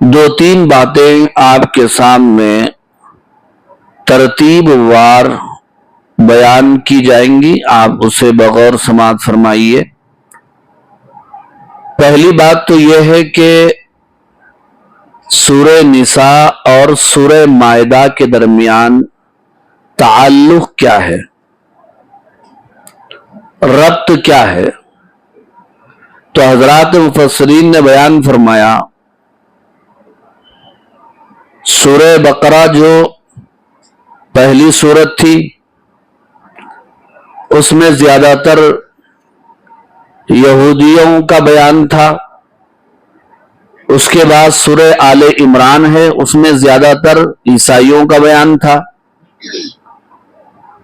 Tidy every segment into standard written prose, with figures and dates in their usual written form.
دو تین باتیں آپ کے سامنے ترتیب وار بیان کی جائیں گی، آپ اسے بغور سماعت فرمائیے۔ پہلی بات تو یہ ہے کہ سورہ نساء اور سورہ مائدہ کے درمیان تعلق کیا ہے، ربط کیا ہے؟ تو حضرات مفسرین نے بیان فرمایا سورہ بقرہ جو پہلی سورت تھی اس میں زیادہ تر یہودیوں کا بیان تھا، اس کے بعد سورہ آل عمران ہے، اس میں زیادہ تر عیسائیوں کا بیان تھا،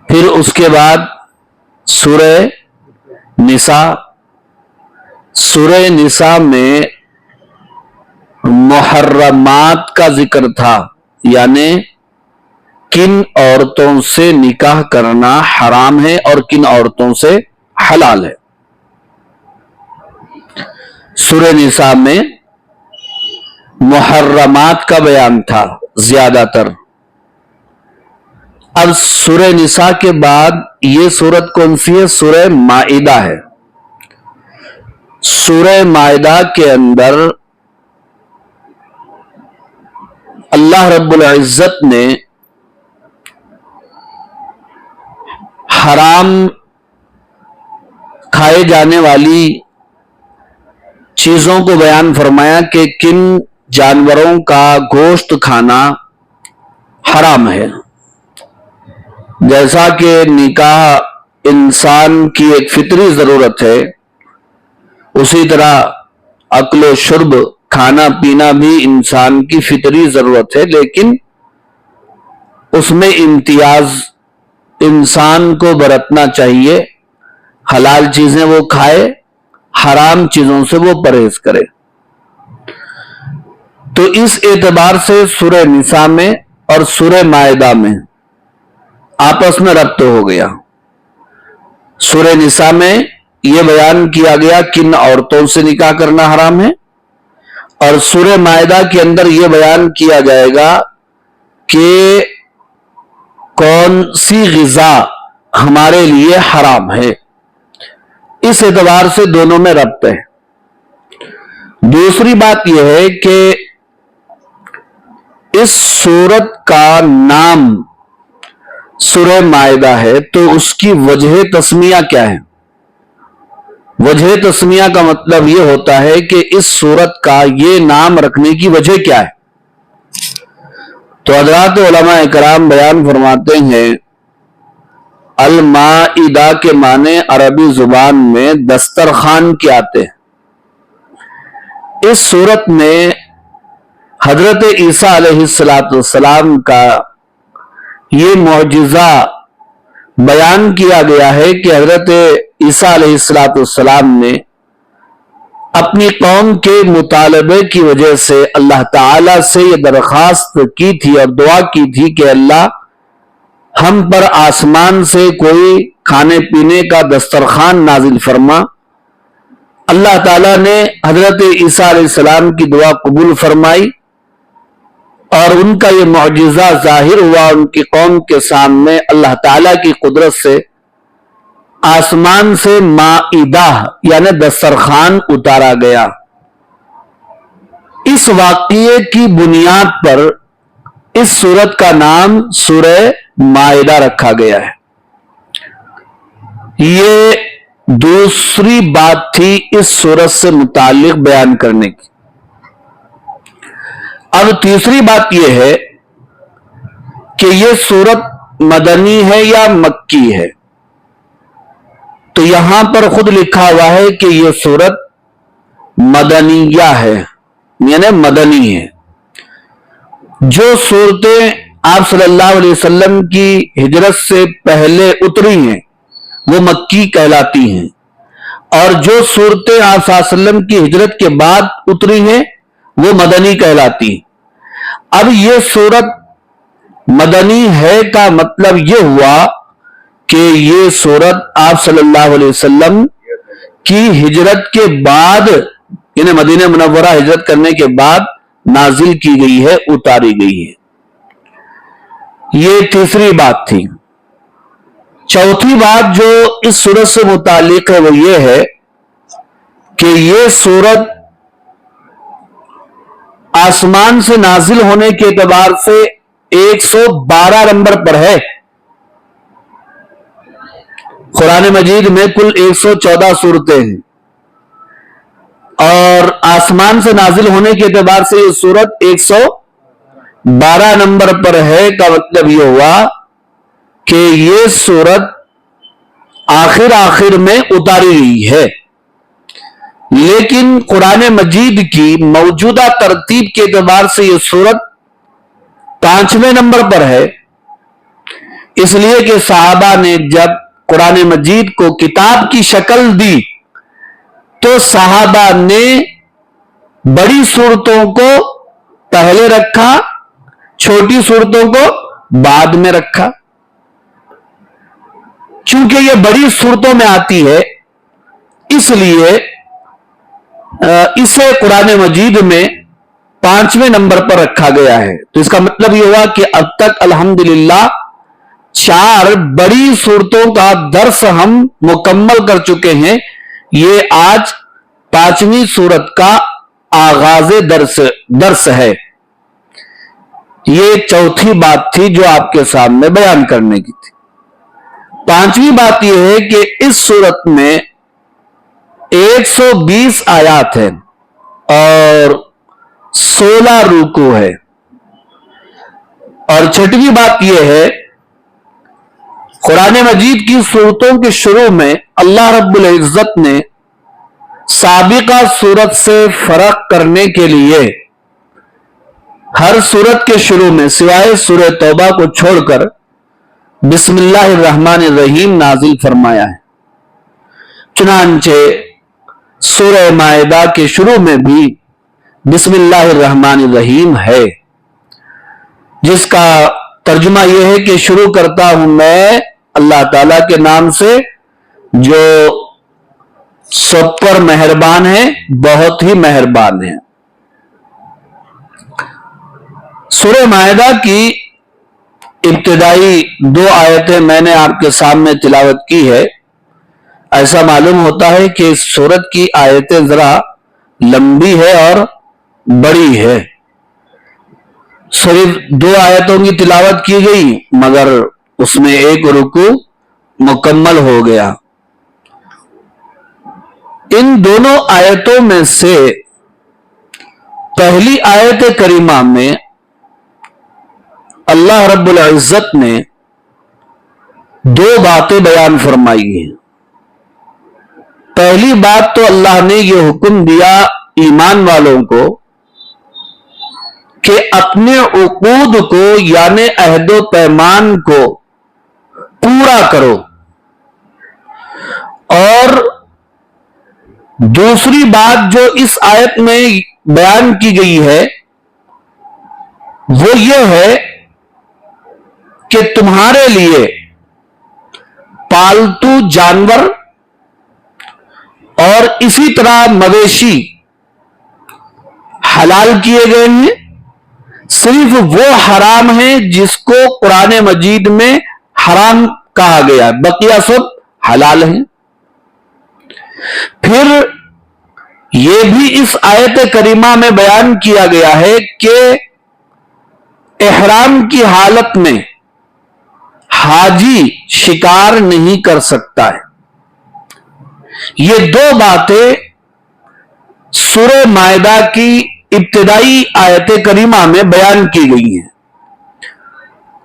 پھر اس کے بعد سورہ نساء۔ سورہ نساء میں محرمات کا ذکر تھا، یعنی کن عورتوں سے نکاح کرنا حرام ہے اور کن عورتوں سے حلال ہے۔ سورہ نساء میں محرمات کا بیان تھا زیادہ تر۔ اب سورہ نساء کے بعد یہ سورت کون سی ہے؟ سورہ مائدہ ہے۔ سورہ مائدہ کے اندر اللہ رب العزت نے حرام کھائے جانے والی چیزوں کو بیان فرمایا کہ کن جانوروں کا گوشت کھانا حرام ہے، جیسا کہ نکاح انسان کی ایک فطری ضرورت ہے، اسی طرح اکل و شرب کھانا پینا بھی انسان کی فطری ضرورت ہے، لیکن اس میں امتیاز انسان کو برتنا چاہیے، حلال چیزیں وہ کھائے، حرام چیزوں سے وہ پرہیز کرے۔ تو اس اعتبار سے سورہ نساء میں اور سورہ مائدہ میں آپس میں ربط ہو گیا۔ سورہ نساء میں یہ بیان کیا گیا کن عورتوں سے نکاح کرنا حرام ہے، اور سورہ مائدہ کے اندر یہ بیان کیا جائے گا کہ کون سی غذا ہمارے لیے حرام ہے۔ اس اعتبار سے دونوں میں ربط ہے۔ دوسری بات یہ ہے کہ اس سورت کا نام سورہ مائدہ ہے، تو اس کی وجہ تسمیہ کیا ہے؟ وجہ تسمیہ کا مطلب یہ ہوتا ہے کہ اس سورت کا یہ نام رکھنے کی وجہ کیا ہے؟ تو حضرات علماء کرام بیان فرماتے ہیں المائدہ کے معنی عربی زبان میں دسترخوان کے آتے ہیں۔ اس سورت میں حضرت عیسیٰ علیہ السلام کا یہ معجزہ بیان کیا گیا ہے کہ حضرت عیسیٰ علیہ السلام نے اپنی قوم کے مطالبے کی وجہ سے اللہ تعالی سے یہ درخواست کی تھی اور دعا کی تھی کہ اللہ ہم پر آسمان سے کوئی کھانے پینے کا دسترخوان نازل فرما۔ اللہ تعالیٰ نے حضرت عیسیٰ علیہ السلام کی دعا قبول فرمائی اور ان کا یہ معجزہ ظاہر ہوا ان کی قوم کے سامنے۔ اللہ تعالیٰ کی قدرت سے آسمان سے مائدہ یعنی دسترخوان اتارا گیا۔ اس واقعے کی بنیاد پر اس سورت کا نام سورہ مائدہ رکھا گیا ہے۔ یہ دوسری بات تھی اس سورت سے متعلق بیان کرنے کی۔ اب تیسری بات یہ ہے کہ یہ سورت مدنی ہے یا مکی ہے؟ تو یہاں پر خود لکھا ہوا ہے کہ یہ سورت مدنیہ ہے، یعنی مدنی ہے۔ جو سورتیں آپ صلی اللہ علیہ وسلم کی ہجرت سے پہلے اتری ہیں وہ مکی کہلاتی ہیں، اور جو سورتیں آپ صلی اللہ علیہ وسلم کی ہجرت کے بعد اتری ہیں وہ مدنی کہلاتی ہیں۔ اب یہ سورت مدنی ہے کا مطلب یہ ہوا کہ یہ سورت آپ صلی اللہ علیہ وسلم کی ہجرت کے بعد، یعنی مدینہ منورہ ہجرت کرنے کے بعد نازل کی گئی ہے، اتاری گئی ہے۔ یہ تیسری بات تھی۔ چوتھی بات جو اس سورت سے متعلق ہے وہ یہ ہے کہ یہ سورت آسمان سے نازل ہونے کے اعتبار سے 112 نمبر پر ہے۔ قرآن مجید میں کل 114 سورتیں ہیں، اور آسمان سے نازل ہونے کے اعتبار سے یہ سورت 112 نمبر پر ہے۔ کا مطلب یہ ہوا کہ یہ سورت آخر میں اتاری گئی ہے، لیکن قرآن مجید کی موجودہ ترتیب کے اعتبار سے یہ سورت 5ویں نمبر پر ہے، اس لیے کہ صحابہ نے جب قرآن مجید کو کتاب کی شکل دی تو صحابہ نے بڑی صورتوں کو پہلے رکھا، چھوٹی صورتوں کو بعد میں رکھا۔ چونکہ یہ بڑی صورتوں میں آتی ہے اس لیے اسے قرآن مجید میں 5ویں نمبر پر رکھا گیا ہے۔ تو اس کا مطلب یہ ہوا کہ اب تک الحمدللہ 4 بڑی صورتوں کا درس ہم مکمل کر چکے ہیں۔ یہ آج 5ویں صورت کا آغاز درس ہے۔ یہ چوتھی بات تھی جو آپ کے سامنے بیان کرنے کی تھی۔ 5ویں بات یہ ہے کہ اس صورت میں 120 آیات ہیں اور 16 رکوع ہے۔ اور 6ویں بات یہ ہے، قرآن مجید کی صورتوں کے شروع میں اللہ رب العزت نے سابقہ صورت سے فرق کرنے کے لیے ہر صورت کے شروع میں سوائے سورہ توبہ کو چھوڑ کر بسم اللہ الرحمن الرحیم نازل فرمایا ہے۔ چنانچہ سورہ مائدہ کے شروع میں بھی بسم اللہ الرحمن الرحیم ہے، جس کا ترجمہ یہ ہے کہ شروع کرتا ہوں میں اللہ تعالی کے نام سے جو سب پر مہربان ہے، بہت ہی مہربان ہے۔ سورہ مائدہ کی ابتدائی 2 آیتیں میں نے آپ کے سامنے تلاوت کی ہے۔ ایسا معلوم ہوتا ہے کہ اس سورت کی آیتیں ذرا لمبی ہے اور بڑی ہے۔ صرف 2 آیتوں کی تلاوت کی گئی مگر اس میں ایک رکوع مکمل ہو گیا۔ ان دونوں آیتوں میں سے پہلی آیت کریمہ میں اللہ رب العزت نے 2 باتیں بیان فرمائی ہیں۔ پہلی بات تو اللہ نے یہ حکم دیا ایمان والوں کو کہ اپنے عقود کو یعنی عہد و پیمان کو پورا کرو، اور دوسری بات جو اس آیت میں بیان کی گئی ہے وہ یہ ہے کہ تمہارے لیے پالتو جانور اور اسی طرح مویشی حلال کیے گئے ہیں، صرف وہ حرام ہیں جس کو قرآن مجید میں حرام کہا گیا، بقیہ سب حلال ہیں۔ پھر یہ بھی اس آیت کریمہ میں بیان کیا گیا ہے کہ احرام کی حالت میں حاجی شکار نہیں کر سکتا ہے۔ یہ 2 باتیں سورہ مائدہ کی ابتدائی آیت کریمہ میں بیان کی گئی ہیں،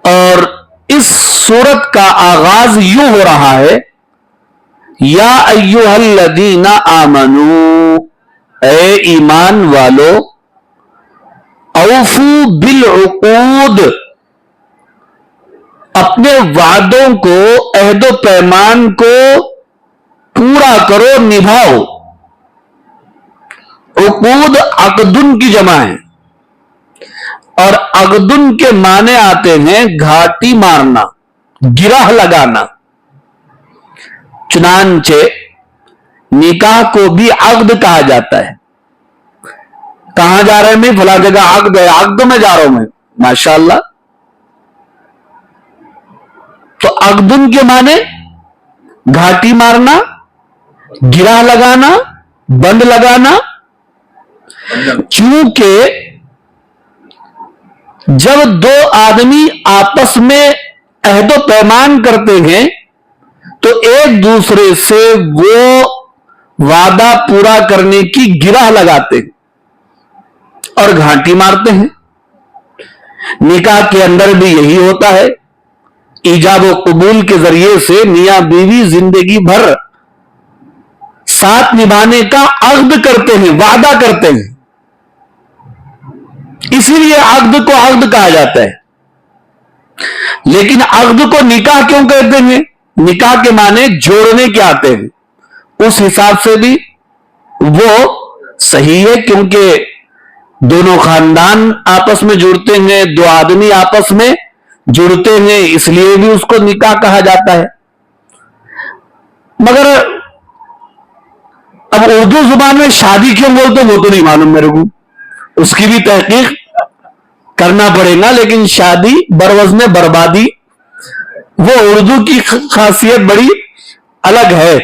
اور اس سورت کا آغاز یوں ہو رہا ہے، یا ایھا الذین آمنو، اے ایمان والو، اوفو بالعقود، اپنے وعدوں کو، عہد و پیمان کو پورا کرو، نبھاؤ۔ عقود عقدن کی جمع ہے، اور عقدن کے معنی آتے ہیں گھاٹی مارنا، گرہ لگانا۔ چنانچہ نکاح کو بھی عقد کہا جاتا ہے۔ کہاں جا رہے ہیں میں؟ فلاں جگہ عقد ہے، عقد میں جا رہا ہوں میں، ماشاءاللہ۔ تو عقدن کے معنی گھاٹی مارنا، گرہ لگانا، بند لگانا، کیونکہ جب دو آدمی آپس میں عہد و پیمان کرتے ہیں تو ایک دوسرے سے وہ وعدہ پورا کرنے کی گرہ لگاتے ہیں اور گھاٹی مارتے ہیں۔ نکاح کے اندر بھی یہی ہوتا ہے، ایجاب و قبول کے ذریعے سے میاں بیوی زندگی بھر ساتھ نبھانے کا عہد کرتے ہیں، وعدہ کرتے ہیں، اسی لیے عقد کو عقد کہا جاتا ہے۔ لیکن عقد کو نکاح کیوں کہتے ہیں؟ نکاح کے معنی جوڑنے کے آتے ہیں، اس حساب سے بھی وہ صحیح ہے، کیونکہ دونوں خاندان آپس میں جڑتے ہیں، دو آدمی آپس میں جڑتے ہیں، اس لیے بھی اس کو نکاح کہا جاتا ہے۔ مگر اب اردو زبان میں شادی کیوں بولتے وہ تو نہیں معلوم میرے کو، اس کی بھی تحقیق کرنا پڑے گا، لیکن شادی بروزن بربادی وہ اردو کی خاصیت بڑی الگ ہے۔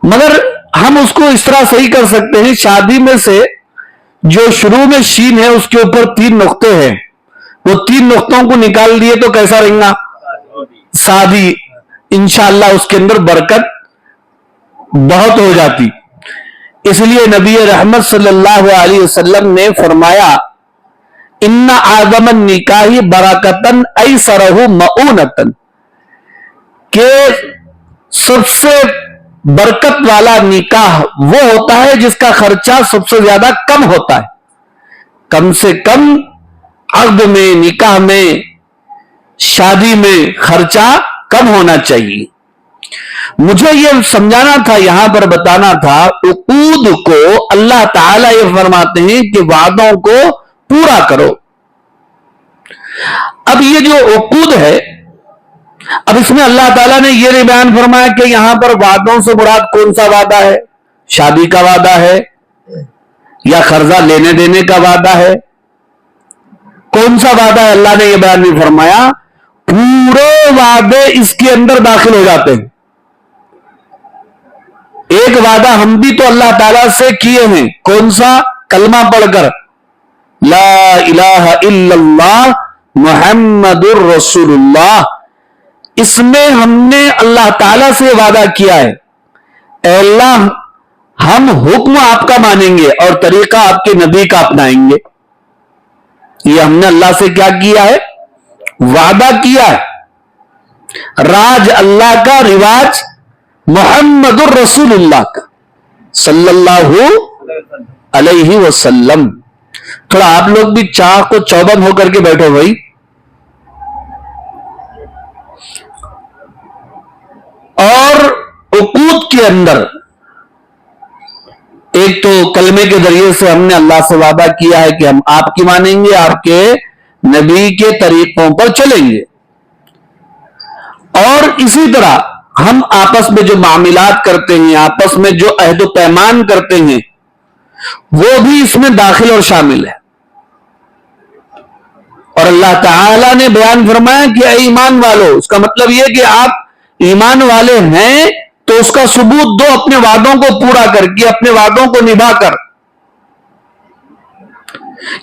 مگر ہم اس کو اس طرح صحیح کر سکتے ہیں، شادی میں سے جو شروع میں شین ہے اس کے اوپر 3 نقطے ہیں، وہ 3 نقطوں کو نکال دیے تو کیسا رہیں گا؟ شادی انشاءاللہ اس کے اندر برکت بہت ہو جاتی۔ اس لیے نبی رحمت صلی اللہ علیہ وسلم نے فرمایا ان اعظم النکاح برکتن ایسرہ مؤونتن، کہ سب سے برکت والا نکاح وہ ہوتا ہے جس کا خرچہ سب سے زیادہ کم ہوتا ہے۔ کم سے کم عقد میں، نکاح میں، شادی میں خرچہ کم ہونا چاہیے۔ مجھے یہ سمجھانا تھا، یہاں پر بتانا تھا، عقود کو اللہ تعالیٰ یہ فرماتے ہیں کہ وعدوں کو پورا کرو۔ اب یہ جو عقود ہے، اب اس میں اللہ تعالیٰ نے یہ نہیں بیان فرمایا کہ یہاں پر وعدوں سے مراد کون سا وعدہ ہے، شادی کا وعدہ ہے یا قرضہ لینے دینے کا وعدہ ہے، کون سا وعدہ ہے اللہ نے یہ بیان نہیں فرمایا۔ پورے وعدے اس کے اندر داخل ہو جاتے ہیں۔ ایک وعدہ ہم بھی تو اللہ تعالیٰ سے کیے ہیں، کون سا؟ کلمہ پڑھ کر لا الہ الا اللہ محمد الرسول اللہ، اس میں ہم نے اللہ تعالیٰ سے وعدہ کیا ہے، اے اللہ ہم حکم آپ کا مانیں گے اور طریقہ آپ کے نبی کا اپنائیں گے۔ یہ ہم نے اللہ سے کیا کیا ہے؟ وعدہ کیا ہے۔ راج اللہ کا، رواج محمد الرسول اللہ کا صلی اللہ علیہ وسلم۔ تھوڑا آپ لوگ بھی چاہ کو چوبند ہو کر کے بیٹھو بھائی۔ اور عقود کے اندر ایک تو کلمے کے ذریعے سے ہم نے اللہ سے وعدہ کیا ہے کہ ہم آپ کی مانیں گے، آپ کے نبی کے طریقوں پر چلیں گے، اور اسی طرح ہم آپس میں جو معاملات کرتے ہیں، آپس میں جو عہد و پیمان کرتے ہیں، وہ بھی اس میں داخل اور شامل ہے۔ اور اللہ تعالیٰ نے بیان فرمایا کہ اے ایمان والو، اس کا مطلب یہ کہ آپ ایمان والے ہیں تو اس کا ثبوت دو اپنے وعدوں کو پورا کر کے، اپنے وعدوں کو نبھا کر۔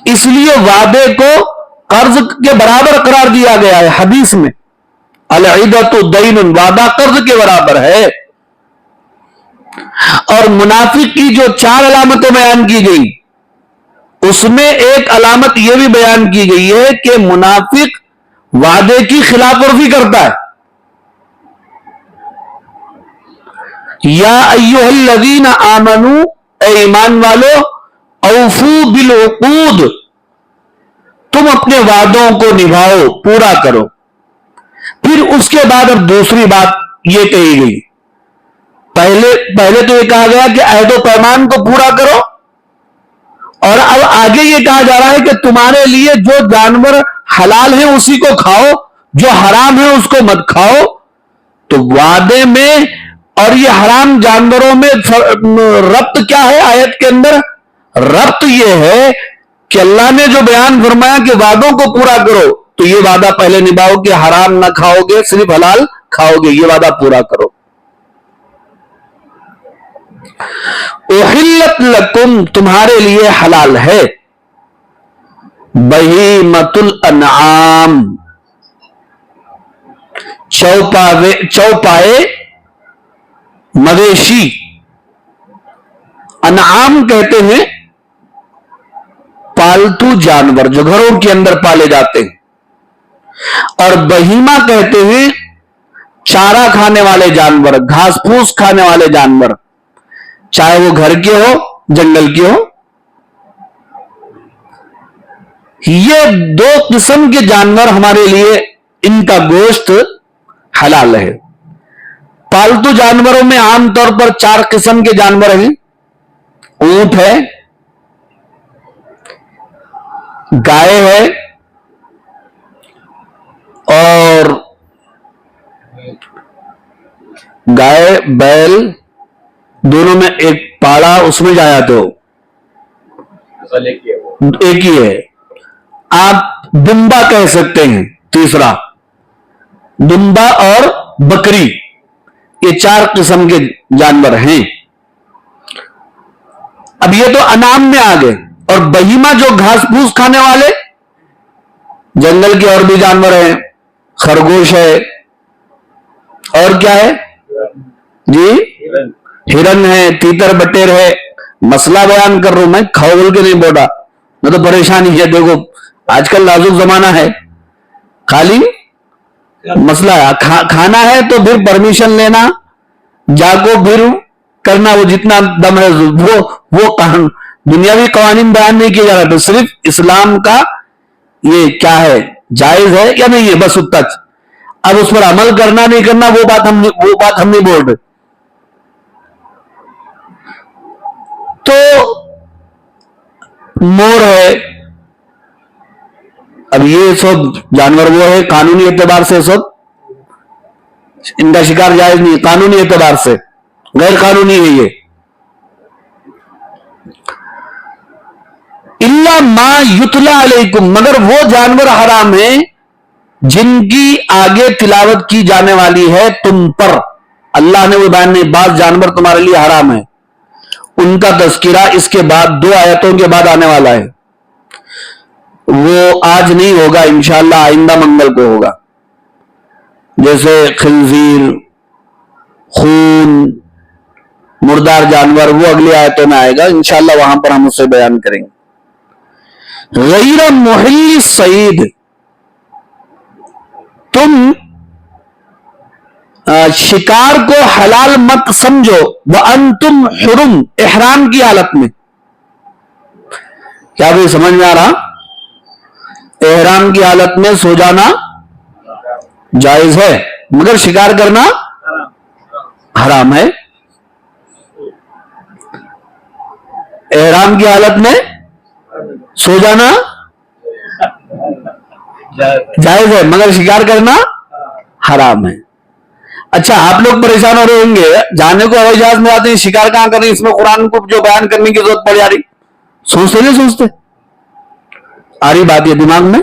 اس لیے وعدے کو قرض کے برابر قرار دیا گیا ہے حدیث میں، العدۃ دین، وعدہ قرض کے برابر ہے۔ اور منافق کی جو 4 علامتیں بیان کی گئی، اس میں ایک علامت یہ بھی بیان کی گئی ہے کہ منافق وعدے کی خلاف ورزی کرتا ہے۔ یا ایھا الذین آمنوا، اے ایمان والو، اوفوا بالعقود، تم اپنے وعدوں کو نبھاؤ، پورا کرو۔ پھر اس کے بعد اب دوسری بات یہ کہی گئی، پہلے تو یہ کہا گیا کہ عہد و پیمان کو پورا کرو، اور اب آگے یہ کہا جا رہا ہے کہ تمہارے لیے جو جانور حلال ہیں اسی کو کھاؤ، جو حرام ہے اس کو مت کھاؤ۔ تو وعدے میں اور یہ حرام جانوروں میں ربط کیا ہے آیت کے اندر؟ ربط یہ ہے کہ اللہ نے جو بیان فرمایا کہ وعدوں کو پورا کرو، تو یہ وعدہ پہلے نبھاؤ کہ حرام نہ کھاؤ گے، صرف حلال کھاؤ گے، یہ وعدہ پورا کرو۔ احلت لکم، تمہارے لیے حلال ہے، بہیمۃ الانعام، چوپائے مویشی، انعام کہتے ہیں پالتو جانور جو گھروں کے اندر پالے جاتے ہیں، اور بہیمہ کہتے ہیں چارہ کھانے والے جانور، گھاس پھوس کھانے والے جانور، چاہے وہ گھر کے ہو جنگل کے ہو۔ یہ دو قسم کے جانور ہمارے لیے ان کا گوشت حلال ہے۔ پالتو جانوروں میں عام طور پر 4 قسم کے جانور ہیں، اونٹ ہے، گائے ہے، اور گائے بیل دونوں میں ایک پاڑا اس میں جایا تو ایک ہی ہے۔ آپ دمبا کہہ سکتے ہیں، تیسرا دمبا اور بکری، یہ 4 قسم کے جانور ہیں۔ اب یہ تو انعام میں آ گئے، اور بہیمہ جو گھاس پھوس کھانے والے جنگل کے اور بھی جانور ہیں، خرگوش ہے، اور کیا ہے جی، ہرن ہے، تیتر بٹیر ہے۔ مسئلہ بیان کر رہا ہوں میں، کھول کے نہیں بولا، میں تو پریشانی ہے۔ دیکھو آج کل نازک زمانہ ہے، خالی مسئلہ ہے، کھانا ہے تو پھر پرمیشن لینا، جاگو پھر کرنا، وہ جتنا دم ہے وہ قانون، دنیاوی قوانین بیان نہیں کیے جا رہا، تو صرف اسلام کا یہ کیا ہے، جائز ہے یا نہیں ہے، بس اتنا۔ اب اس پر عمل کرنا نہیں کرنا وہ بات ہم نہیں بول رہے۔ تو مور ہے، اب یہ سب جانور وہ ہے، قانونی اعتبار سے سب ان کا شکار جائز نہیں، قانونی اعتبار سے غیر قانونی ہے یہ۔ الا ما یتلا علیکم، مگر وہ جانور حرام ہیں جن کی آگے تلاوت کی جانے والی ہے تم پر۔ اللہ نے وہ بیان نہیں، بعض جانور تمہارے لیے حرام ہیں، ان کا تذکرہ اس کے بعد 2 آیتوں کے بعد آنے والا ہے، وہ آج نہیں ہوگا، انشاءاللہ آئندہ منگل کو ہوگا، جیسے خنزیر، خون، مردار جانور، وہ اگلی آیتوں میں آئے گا انشاءاللہ، وہاں پر ہم اسے بیان کریں گے۔ غیر محل الصید، تم شکار کو حلال مت سمجھو، وانتم حرم، احرام کی حالت میں۔ کیا بھی سمجھ میں آ رہا؟ احرام کی حالت میں سو جانا جائز ہے، مگر شکار کرنا حرام ہے۔ احرام کی حالت میں سو جانا جائز ہے، مگر شکار کرنا حرام ہے۔ اچھا، آپ لوگ پریشان ہو رہے ہوں گے، جانے کو ہوائی جہاز میں آتے ہیں، شکار کہاں کریں، اس میں قرآن کو جو بیان کرنے کی ضرورت پڑ جا رہی، سوچتے نہیں سوچتے؟ آ رہی بات یہ دماغ میں؟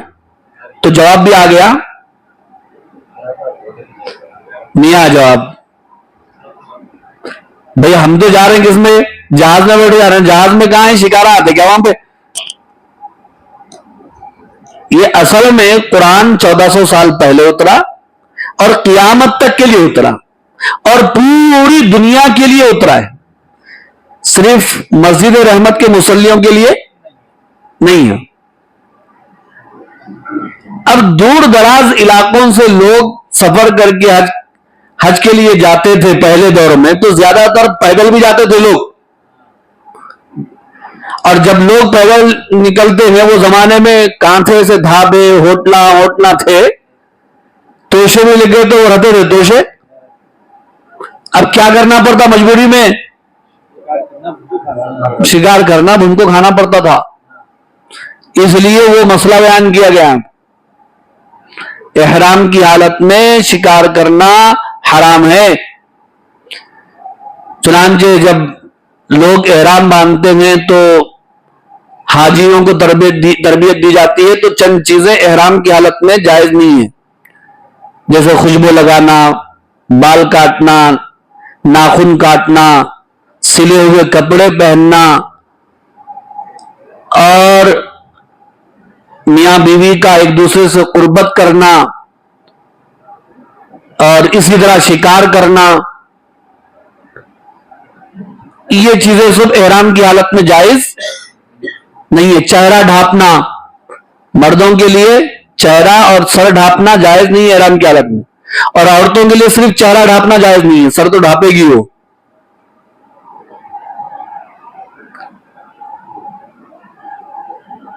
تو جواب بھی آ گیا، نہیں آ جواب؟ بھئی ہم تو جا رہے ہیں کس میں، جہاز میں بیٹھے جا رہے ہیں، جہاز میں کہاں ہے شکار آتے کیا وہاں پہ؟ یہ اصل میں قرآن 1400 سال پہلے اترا، اور قیامت تک کے لیے اترا، اور پوری دنیا کے لیے اترا ہے، صرف مسجد رحمت کے مصلیوں کے لیے نہیں ہے۔ اب دور دراز علاقوں سے لوگ سفر کر کے حج کے لیے جاتے تھے پہلے دور میں، تو زیادہ تر پیدل بھی جاتے تھے لوگ، اور جب لوگ پیدل نکلتے ہیں وہ زمانے میں کانٹے سے دھابے، ہوٹلا تھے، توشے میں لگے تو وہ رہتے تھے توشے۔ اب کیا کرنا پڑتا مجبوری میں؟ شکار کرنا، ان کو کھانا پڑتا تھا، اس لیے وہ مسئلہ بیان کیا گیا، احرام کی حالت میں شکار کرنا حرام ہے۔ چنانچہ جب لوگ احرام باندھتے ہیں تو حاجیوں کو تربیت دی جاتی ہے تو چند چیزیں احرام کی حالت میں جائز نہیں ہیں، جیسے خوشبو لگانا، بال کاٹنا، ناخن کاٹنا، سلے ہوئے کپڑے پہننا، اور میاں بیوی کا ایک دوسرے سے قربت کرنا، اور اسی طرح شکار کرنا، یہ چیزیں سب احرام کی حالت میں جائز نہیں ہے۔ چہرہ ڈھانپنا، مردوں کے لیے چہرہ اور سر ڈھانپنا جائز نہیں ہے احرام کی حالت میں، اور عورتوں کے لیے صرف چہرہ ڈھانپنا جائز نہیں ہے، سر تو ڈھانپے گی وہ۔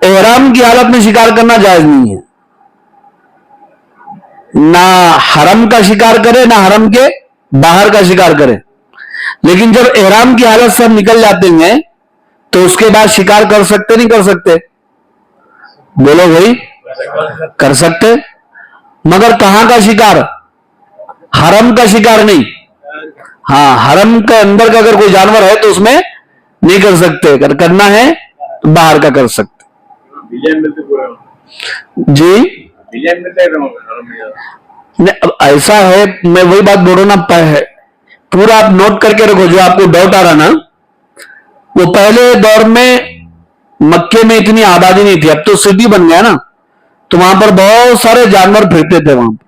احرام کی حالت میں شکار کرنا جائز نہیں ہے، نہ حرم کا شکار کرے نہ حرم کے باہر کا شکار کرے، لیکن جب احرام کی حالت سے ہم نکل جاتے ہیں تو اس کے بعد شکار کر سکتے نہیں کر سکتے؟ بولو بھائی، کر سکتے، مگر کہاں کا شکار؟ حرم کا شکار نہیں۔ ہاں، حرم کے اندر کا اگر کوئی جانور ہے تو اس میں نہیں کر سکتے، اگر کرنا ہے تو باہر کا کر سکتے۔ جی ایسا ہے، میں وہی بات بول رہا ہوں نا، پورا آپ نوٹ کر کے رکھو، جو آپ کو ڈاؤٹ آ رہا نا، وہ پہلے دور میں مکے میں اتنی آبادی نہیں تھی، اب تو سٹی بن گیا نا، تو وہاں پر بہت سارے جانور پھرتے تھے۔ وہاں پر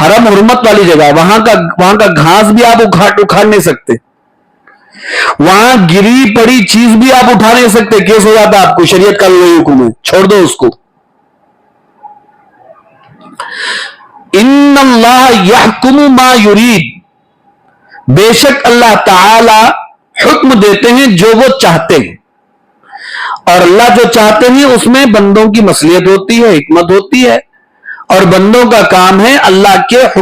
حرم حرمت والی جگہ، وہاں کا گھاس بھی آپ اکھاڑ نہیں سکتے، وہاں گری پڑی چیز بھی آپ اٹھا نہیں سکتے، کیس ہو جاتا آپ کو، شریعت کا وہی حکم ہے، چھوڑ دو اس کو۔ ان اللہ یحکم ما یرید، بے شک اللہ تعالی حکم دیتے ہیں جو وہ چاہتے ہیں، اور اللہ جو چاہتے ہیں اس میں بندوں کی مصلحت ہوتی ہے، حکمت ہوتی ہے، اور بندوں کا کام ہے اللہ کے حکم